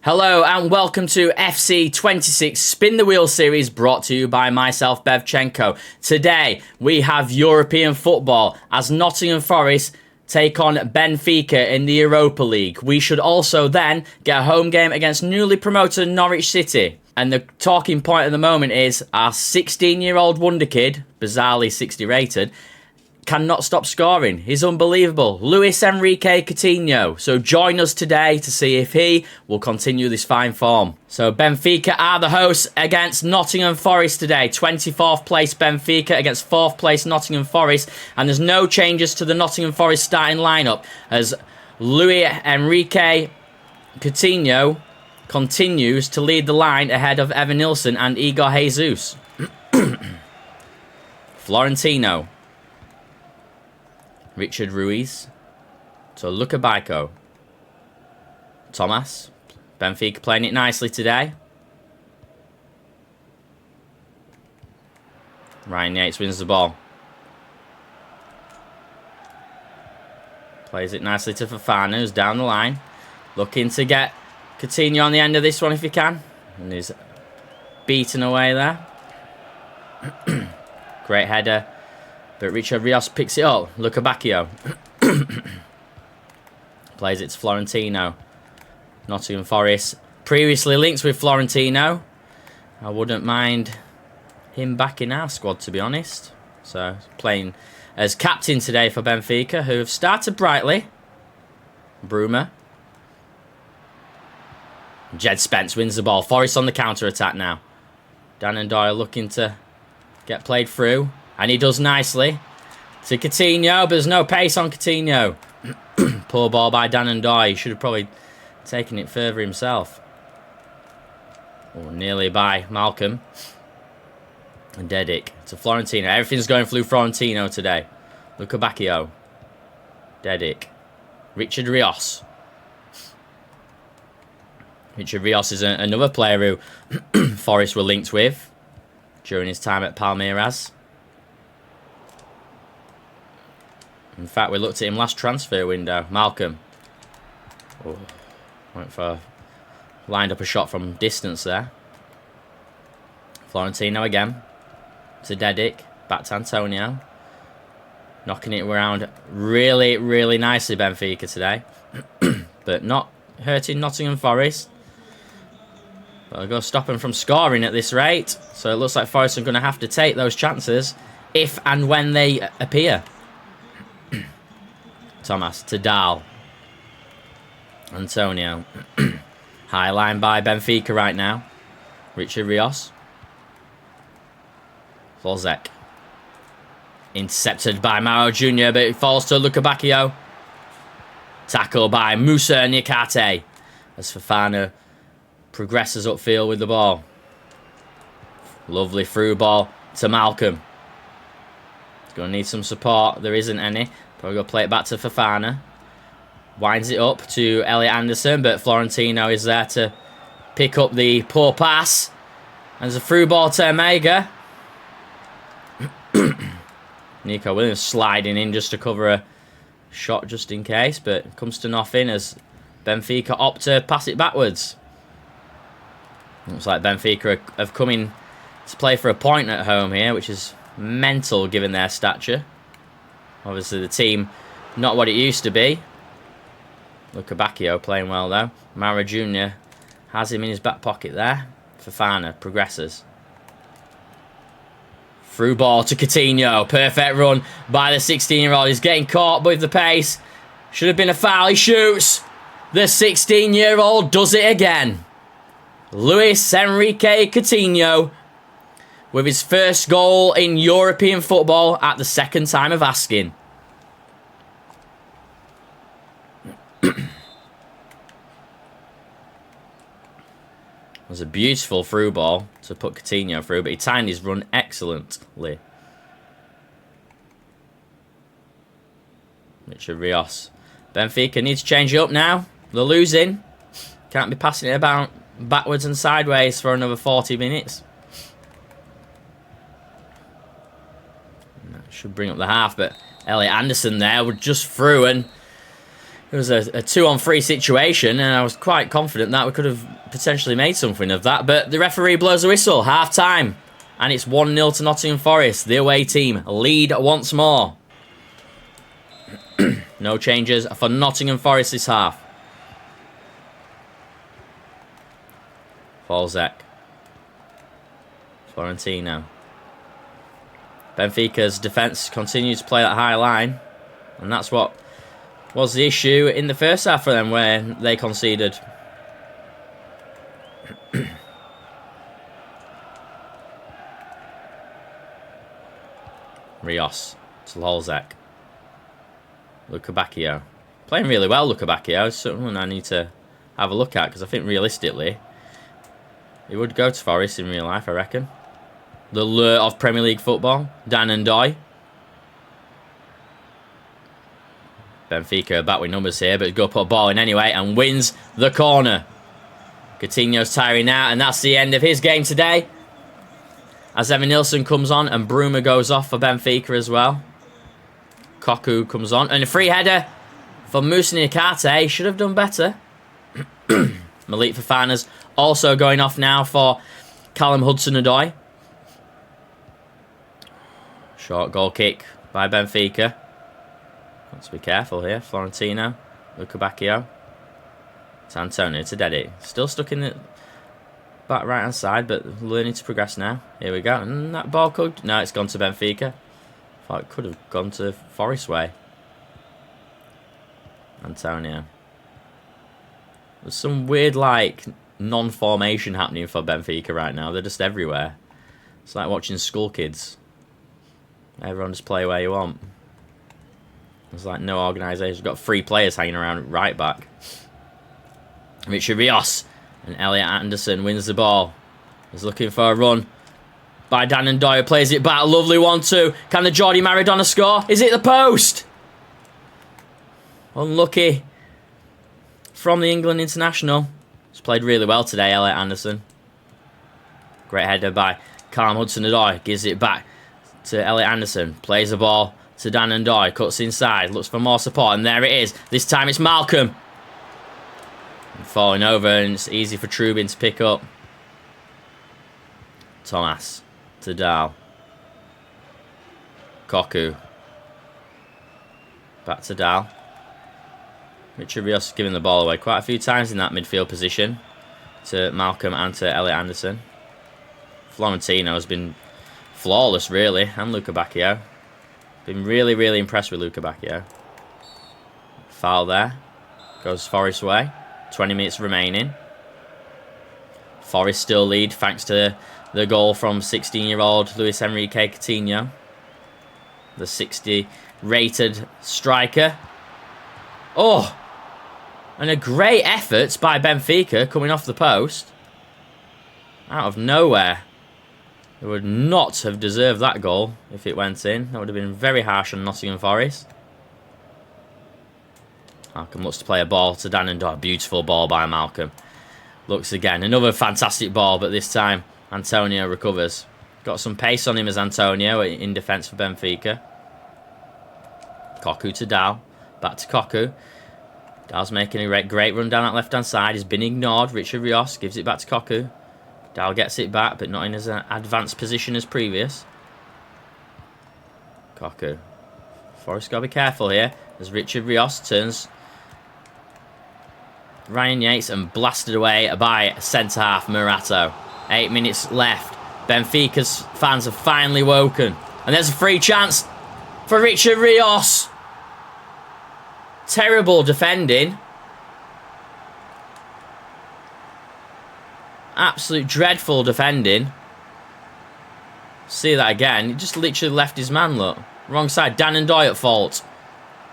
Hello and welcome to FC26 Spin the Wheel series brought to you by myself, Bevchenko. Today we have European football as Nottingham Forest take on Benfica in the Europa League. We should also then get a home game against newly promoted Norwich City. And the talking point at the moment is our 16-year-old wonder kid, bizarrely 60 rated, cannot stop scoring. He's unbelievable. Luis Enrique Coutinho. So join us today to see if he will continue this fine form. So Benfica are the hosts against Nottingham Forest today. 24th place Benfica against 4th place Nottingham Forest. And there's no changes to the Nottingham Forest starting lineup as Luis Enrique Coutinho continues to lead the line ahead of Evan Nilsson and Igor Jesus. Florentino. Richard Ruiz. So Lukabaiko. Thomas. Benfica playing it nicely today. Ryan Yates wins the ball. Plays it nicely to Fofana, who's down the line. Looking to get Coutinho on the end of this one if he can. And he's beaten away there. Great header. But Richard Rios picks it up. Lukabaiko. Plays it to Florentino. Nottingham Forest. Previously linked with Florentino. I wouldn't mind him back in our squad, to be honest. So, playing as captain today for Benfica, who have started brightly. Bruma. Jed Spence wins the ball. Forest on the counter-attack now. Dan and Doyle looking to get played through. And he does nicely to Coutinho, but there's no pace on Coutinho. Poor ball by Dan and Doy. He should have probably taken it further himself. Oh, nearly by Malcolm. And Dedic to Florentino. Everything's going through Florentino today. Lukabaiko. Dedic. Richard Rios. Richard Rios is another player who Forest were linked with during his time at Palmeiras. In fact, we looked at him last transfer window. Malcolm. Oh, lined up a shot from distance there. Florentino again. To Dedic. Back to Antonio. Knocking it around really, really nicely, Benfica today. But not hurting Nottingham Forest. But I'll go stop them from scoring at this rate. So it looks like Forest are going to have to take those chances if and when they appear. Thomas to Dahl. Antonio. High line by Benfica right now. Richard Rios. Volzek. Intercepted by Mauro Jr., but it falls to Lukabaiko. Tackle by Musa Niakate as Fofana progresses upfield with the ball. Lovely through ball to Malcolm. He's going to need some support. There isn't any. Probably going to play it back to Fofana. Winds it up to Elliot Anderson, but Florentino is there to pick up the poor pass. And there's a through ball to Omega. Nico Williams sliding in just to cover a shot just in case, but it comes to nothing as Benfica opt to pass it backwards. Looks like Benfica have come in to play for a point at home here, which is mental given their stature. Obviously the team not what it used to be. Lukabaiko playing well though. Mara Jr. has him in his back pocket there. Fofana progresses. Through ball to Coutinho. Perfect run by the 16-year-old. He's getting caught with the pace. Should have been a foul. He shoots. The 16-year-old does it again. Luis Enrique Coutinho with his first goal in European football at the second time of asking. It was a beautiful through ball to put Coutinho through, but he timed his run excellently. Richard Rios. Benfica needs to change it up now. They're losing. Can't be passing it about backwards and sideways for another 40 minutes. That should bring up the half, but Elliot Anderson there would just through and It was a 2-on-3 situation, and I was quite confident that we could have potentially made something of that. But the referee blows the whistle, half-time. And it's 1-0 to Nottingham Forest. The away team lead once more. No changes for Nottingham Forest this half. Falzek. Florentino. Benfica's defence continues to play that high line. And that's what was the issue in the first half for them, where they conceded. Rios to Holzek. Lukabakio. Playing really well, Lukabakio. It's someone I need to have a look at, because I think realistically he would go to Forest in real life, I reckon. The lure of Premier League football. Dan and Doy. Benfica back with numbers here, but go put a ball in anyway and wins the corner. Coutinho's tiring out, and that's the end of his game today. As Evan Nilsson comes on and Bruma goes off for Benfica as well. Koku comes on, and a free header for Moussa Niakate. Should have done better. Malik Fofana's also going off now for Callum Hudson-Odoi. Short goal kick by Benfica. Got to be careful here. Florentino, Lukabakio. It's Antonio Teddy. Still stuck in the back right hand side, but learning to progress now. Here we go. And that ball could... No, it's gone to Benfica. Thought it could have gone to Forest way. Antonio. There's some weird, like, non-formation happening for Benfica right now. They're just everywhere. It's like watching school kids. Everyone just play where you want. There's like no organisation. You've got 3 players hanging around at right back. Richard Rios and Elliot Anderson wins the ball. He's looking for a run by Dan and Doyle. Plays it back. Lovely 1-2. Can the Jordi Maradona score? Is it the post? Unlucky from the England international. He's played really well today, Elliot Anderson. Great header by Callum Hudson-Odoi. Gives it back to Elliot Anderson. Plays the ball to Dan and Doy. Cuts inside. Looks for more support. And there it is. This time it's Malcolm. Falling over, and it's easy for Trubin to pick up. Thomas to Dahl. Koku. Back to Dahl. Richard Rios giving the ball away quite a few times in that midfield position to Malcolm and to Elliot Anderson. Florentino has been flawless, really, and Lukabakio. Been really, really impressed with Lukabakio. Foul there. Goes Forest way. 20 minutes remaining. Forest still lead thanks to the goal from 16-year-old Luis Enrique Coutinho. The 60-rated striker. Oh! And a great effort by Benfica coming off the post. Out of nowhere. They would not have deserved that goal if it went in. That would have been very harsh on Nottingham Forest. Malcolm looks to play a ball to Dan and Doy. Beautiful ball by Malcolm. Looks again. Another fantastic ball, but this time Antonio recovers. Got some pace on him as Antonio in defence for Benfica. Koku to Dahl. Back to Koku. Dahl's making a great run down that left-hand side. He's been ignored. Richard Rios gives it back to Koku. Dahl gets it back, but not in as advanced position as previous. Koku. Forrest got to be careful here as Richard Rios turns Ryan Yates and blasted away by centre-half Murato. 8 minutes left. Benfica's fans have finally woken. And there's a free chance for Richard Rios. Terrible defending. Absolute dreadful defending. See that again. He just literally left his man, look. Wrong side. Dan and Doy at fault.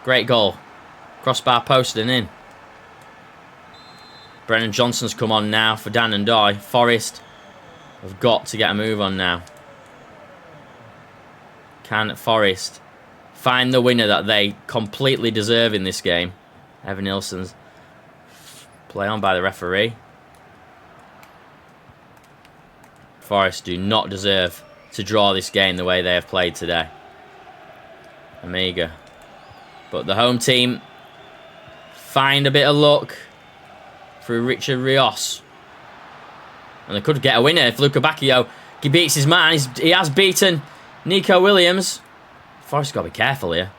Great goal. Crossbar post and in. Brennan Johnson's come on now for Dan and Doy. Forest have got to get a move on now. Can Forest find the winner that they completely deserve in this game? Evan Nilsson's play on by the referee. Forest do not deserve to draw this game the way they have played today. Amiga. But the home team find a bit of luck through Richard Rios. And they could get a winner if Luca Bacchio beats his man. He has beaten Nico Williams. Forrest's got to be careful here.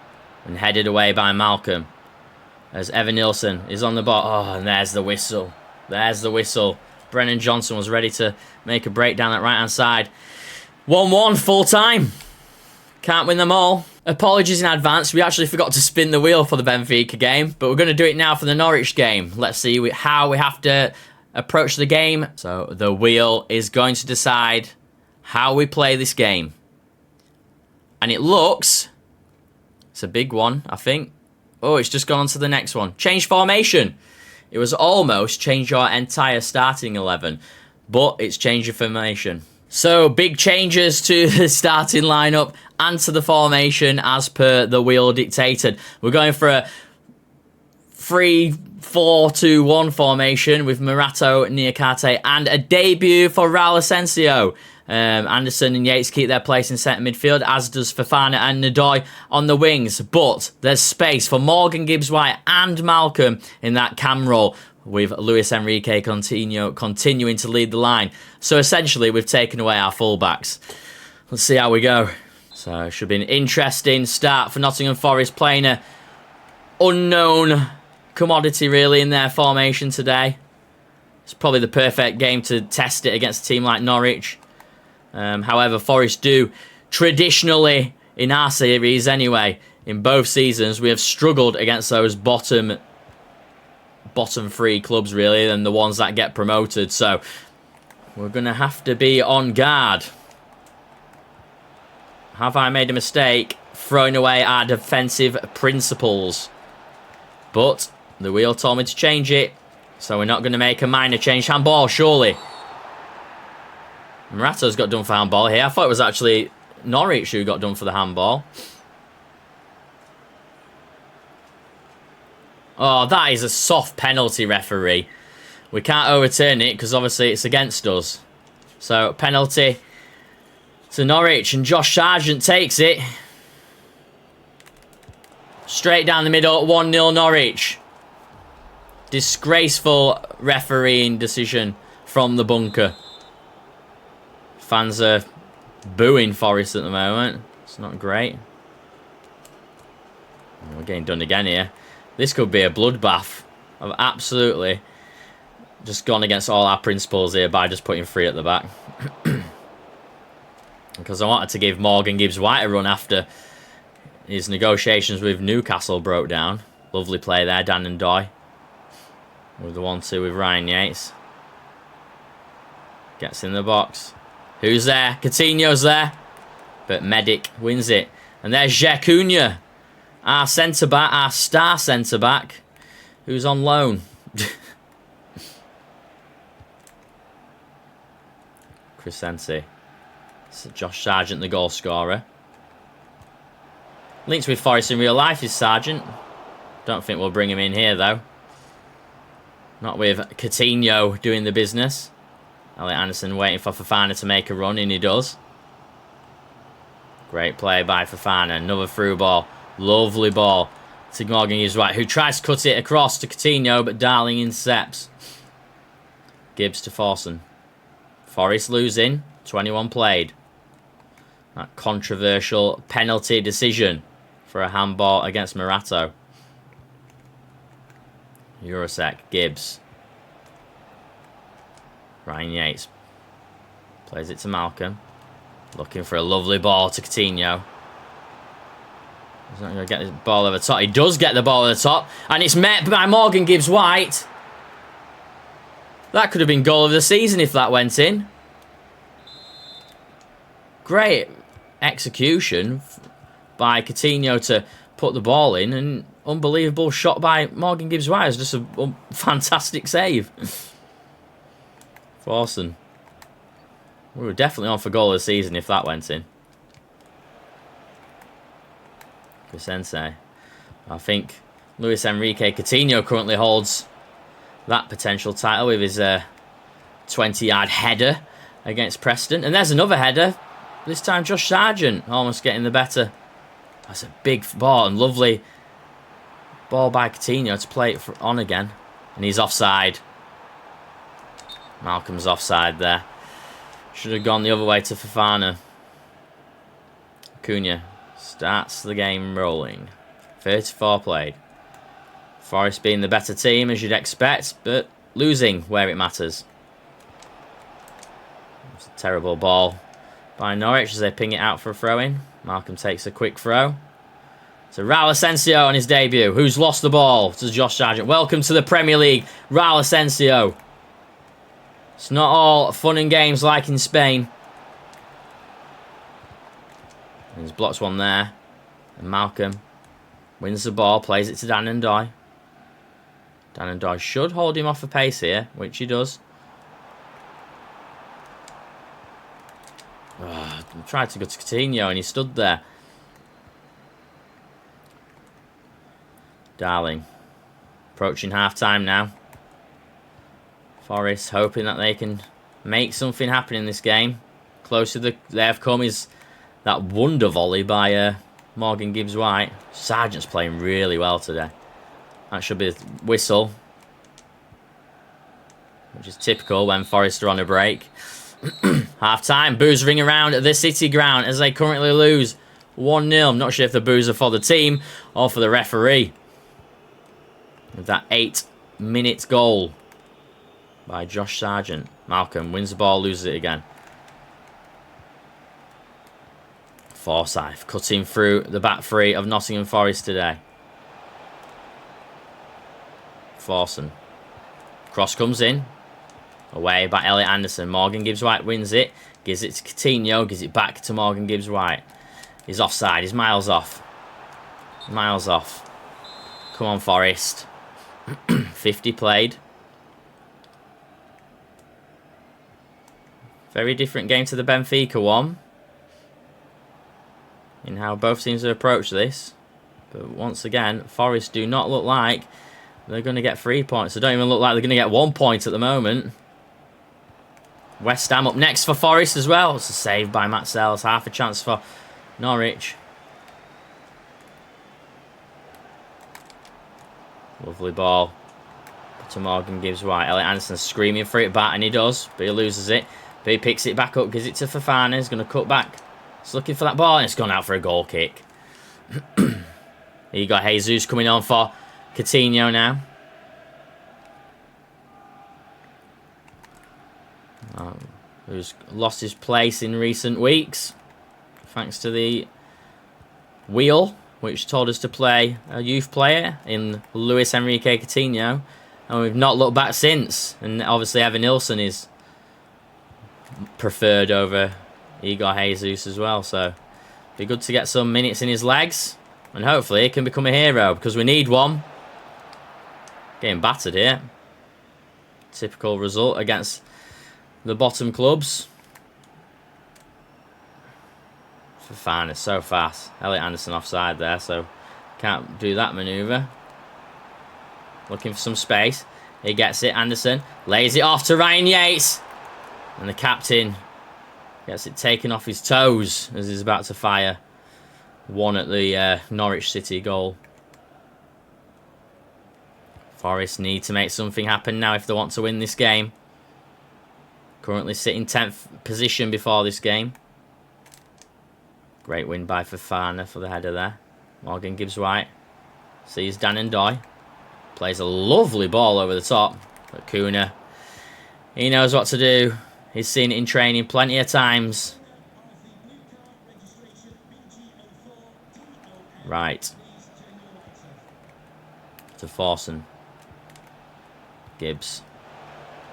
And headed away by Malcolm. As Evan Nilsson is on the ball. Oh, and there's the whistle. There's the whistle. Brennan Johnson was ready to make a break down that right-hand side. 1-1 full time. Can't win them all. Apologies in advance. We actually forgot to spin the wheel for the Benfica game. But we're going to do it now for the Norwich game. Let's see how we have to approach the game. So the wheel is going to decide how we play this game. And it looks... It's a big one, I think. Oh, it's just gone on to the next one. Change formation. It was almost change your entire starting 11. But it's change your formation. So, big changes to the starting lineup and to the formation as per the wheel dictated. We're going for a 3-4-2-1 formation with Morato, Niakate, and a debut for Raul Asensio. Anderson and Yates keep their place in centre midfield, as does Fofana and Nadoy on the wings. But there's space for Morgan Gibbs-White and Malcolm in that cam role, with Luis Enrique continuing to lead the line. So essentially, we've taken away our fullbacks. Let's see how we go. So it should be an interesting start for Nottingham Forest, playing a unknown commodity really in their formation today. It's probably the perfect game to test it against a team like Norwich. However, Forest do traditionally, in our series anyway, in both seasons, we have struggled against those bottom three clubs really, and the ones that get promoted. So we're going to have to be on guard. Have I made a mistake throwing away our defensive principles? But the wheel told me to change it, so we're not going to make a minor change. Handball, surely. Morato's got done for handball here. I thought it was actually Norwich who got done for the handball. Oh, that is a soft penalty, referee. We can't overturn it because obviously it's against us. So, penalty to Norwich, and Josh Sargent takes it. Straight down the middle, 1-0 Norwich. Disgraceful refereeing decision from the bunker. Fans are booing Forest at the moment. It's not great. We're getting done again here. This could be a bloodbath. I've absolutely just gone against all our principles here by just putting 3 at the back. Because I wanted to give Morgan Gibbs-White a run after his negotiations with Newcastle broke down. Lovely play there, Dan and Doy. With the 1-2 with Ryan Yates. Gets in the box. Who's there? Coutinho's there. But Medic wins it. And there's Jacuna, our centre-back, our star centre-back, who's on loan. Crescenzi. Josh Sargent, the goal scorer. Linked with Forest in real life is Sargent. Don't think we'll bring him in here, though. Not with Coutinho doing the business. Elliot Anderson waiting for Fofana to make a run, and he does. Great play by Fofana. Another through ball. Lovely ball to Morgan Gibbs-White, who tries to cut it across to Coutinho, but Darling intercepts. Gibbs to Forson. Forest losing. 21 played. That controversial penalty decision for a handball against Morato. Jurasek, Gibbs. Ryan Yates plays it to Malcolm. Looking for a lovely ball to Coutinho. He's not going to get the ball over the top. He does get the ball over the top. And it's met by Morgan Gibbs-White. That could have been goal of the season if that went in. Great execution by Coutinho to put the ball in. And unbelievable shot by Morgan Gibbs-White. It's just a fantastic save. Forson. We were definitely on for goal of the season if that went in. Crescenzi. I think Luis Enrique Coutinho currently holds that potential title with his 20-yard header against Preston. And there's another header. This time Josh Sargent almost getting the better. That's a big ball and lovely Ball by Coutinho to play it on again. And he's offside. Malcolm's offside there. Should have gone the other way to Fofana. Acuna starts the game rolling. 34 played. Forest being the better team, as you'd expect, but losing where it matters. It's a terrible ball by Norwich as they ping it out for a throw-in. Malcolm takes a quick throw. So Raul Asensio on his debut. Who's lost the ball to Josh Sargent. Welcome to the Premier League, Raul Asensio. It's not all fun and games like in Spain. He's blocked one there. And Malcolm wins the ball, plays it to Dan and Doy. Dan and Doy should hold him off for pace here, which he does. Tried to go to Coutinho and he stood there. Darling. Approaching half-time now. Forest hoping that they can make something happen in this game. Close to they have come is that wonder volley by Morgan Gibbs-White. Sargent's playing really well today. That should be a whistle. Which is typical when Forest are on a break. Half-time. Boos ring around at the City ground as they currently lose 1-0. I'm not sure if the boos are for the team or for the referee. With that 8-minute goal by Josh Sargent. Malcolm wins the ball, loses it again. Forsyth cutting through the back three of Nottingham Forest today. Forson. Cross comes in. Away by Elliot Anderson. Morgan Gibbs-White wins it. Gives it to Coutinho. Gives it back to Morgan Gibbs-White. He's offside. He's miles off. Miles off. Come on, Forest. 50 played. Very different game to the Benfica one. In how both teams have approached this. But once again, Forest do not look like they're going to get 3 points. They don't even look like they're going to get 1 point at the moment. West Ham up next for Forest as well. It's a save by Matt Sells. Half a chance for Norwich. Lovely ball to Morgan Gibbs-White. Elliot Anderson screaming for it back, and he does. But he loses it. But he picks it back up, gives it to Fofana. He's going to cut back. He's looking for that ball, and it's gone out for a goal kick. You got Jesus coming on for Coutinho now. Who's lost his place in recent weeks. Thanks to the wheel, which told us to play a youth player in Luis Enrique Coutinho. And we've not looked back since. And obviously Evan Nilsson is preferred over Igor Jesus as well. So be good to get some minutes in his legs. And hopefully he can become a hero, because we need one. Getting battered here. Typical result against the bottom clubs. Fofana so fast. Elliot Anderson offside there, so can't do that manoeuvre. Looking for some space. He gets it. Anderson lays it off to Ryan Yates. And the captain gets it taken off his toes as he's about to fire one at the Norwich City goal. Forest need to make something happen now if they want to win this game. Currently sitting 10th position before this game. Great win by Fofana for the header there. Morgan Gibbs-White sees Dan and Doy. Plays a lovely ball over the top. But Kuna, he knows what to do. He's seen it in training plenty of times. Right. To Forson. Gibbs.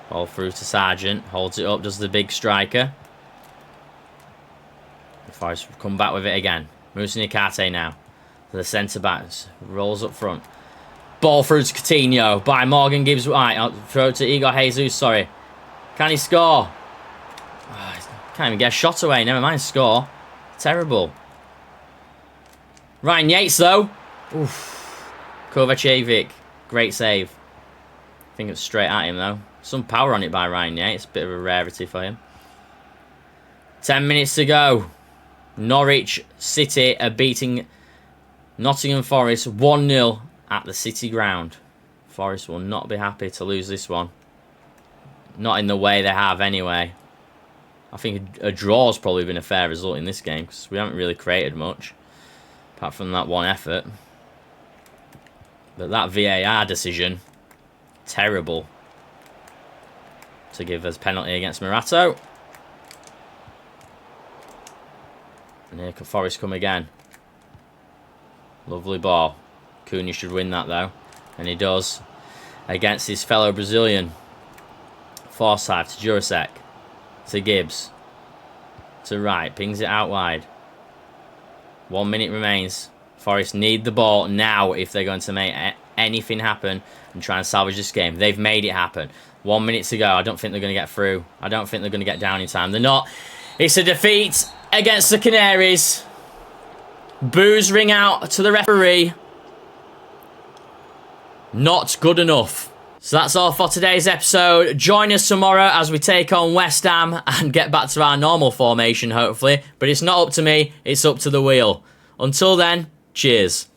Ball through to Sargent. Holds it up, does the big striker. The Forest come back with it again. Moves to Nikate now. To the centre-backs. Rolls up front. Ball through to Coutinho by Morgan Gibbs-White. I'll throw it to Igor Jesus, sorry. Can he score? Oh, can't even get a shot away. Never mind score. Terrible. Ryan Yates, though. Oof. Kovacevic. Great save. I think it's straight at him, though. Some power on it by Ryan Yates. Bit of a rarity for him. 10 minutes to go. Norwich City are beating Nottingham Forest 1-0 at the City ground. Forest will not be happy to lose this one. Not in the way they have anyway. I think a draw's probably been a fair result in this game because we haven't really created much apart from that one effort. But that VAR decision, terrible to give us penalty against Murato. And here can Forest come again. Lovely ball. Cunha should win that though. And he does. Against his fellow Brazilian. Forsyth to Jurasek. To Gibbs. To Wright. Pings it out wide. 1 minute remains. Forest need the ball now if they're going to make anything happen and try and salvage this game. They've made it happen. 1 minute to go. I don't think they're going to get through. I don't think they're going to get down in time. They're not. It's a defeat against the Canaries. Boos ring out to the referee. Not good enough. So that's all for today's episode. Join us tomorrow as we take on West Ham and get back to our normal formation, hopefully. But it's not up to me, it's up to the wheel. Until then, cheers.